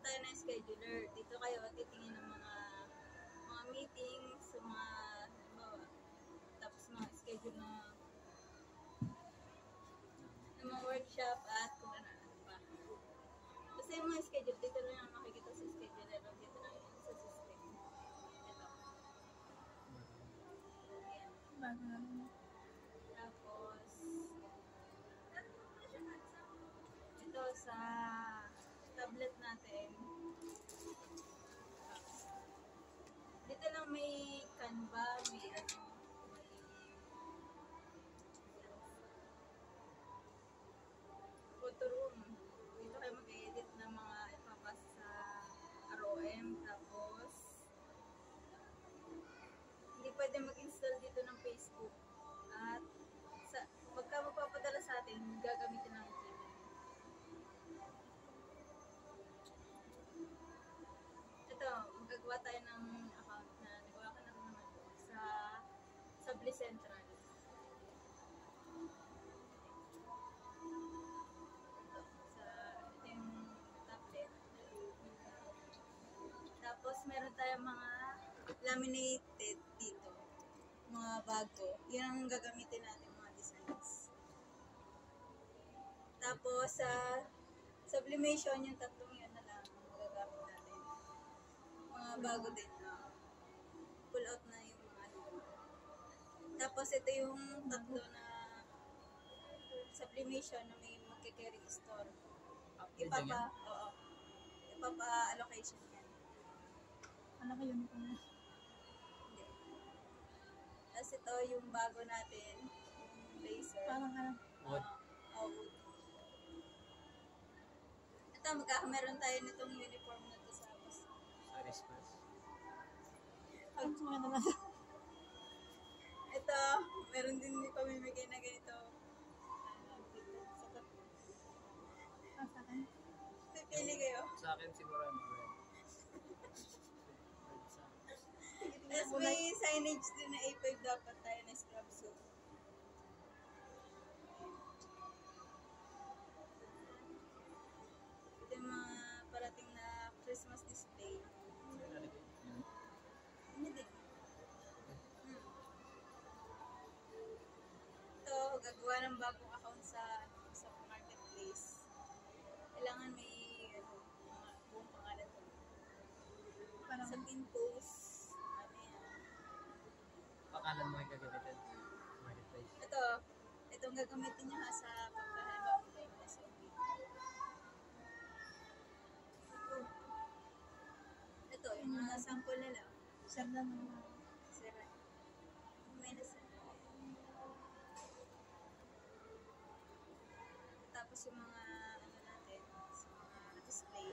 tayo ng scheduler. Dito kayo titingin ng mga meetings, mga halimbawa, tapos mga schedule ng mga workshop at kung ano pa. Basta yung mga schedule, dito lang yung makikita sa scheduler o dito lang yung sa system. Ito. Ayan. Tapos, ito sa tablet natin. Dito lang may Canva, may photo room. Dito kayo mag-edit ng mga ipapas sa ROM. Tapos, hindi pwede mag-install dito ng Facebook. At pagka magpapadala sa atin, gagamitin ng Gmail. Ito, magagawa tayo ng account na nagawa ko na rin naman sa Bliss Central. Ito yung tablet. Tapos meron tayong mga laminated dito. Mga bago. Yun ang gagamitin natin mga designs. Tapos sa sublimation, yung tatlong yun na lang magagamit natin. Mga bago din. Pull out na yung mga ano. Tapos ito yung tatlo na sublimation na may magkikerry store. Ipapa-allocation yan. Ano ka yun? Hindi. Tapos ito yung bago natin, yung laser. Parang wood. Wood. Ito, meron tayo nitong uniform na to sa Christmas. Ito, meron din pamimigay na ganito. Sa akin? Pipili kayo. Sa akin siguro ano. Tapos may signage din na A5 dapat tayo na scrub suit. Ito yung mga parating na Christmas display. Hindi din. Ito, gagawa ng bagong account sa marketplace. Kailangan may mga buong pangalan ko. Sa pin post. Pakalan mo yung gagamitin. Marketplace. Itong gagamitin nyo sa pagkahalimbawa mo yung SOP. Ito, yung mga sample nila. Share na naman. Sira. May nasa. Tapos yung mga ano natin, sa mga display.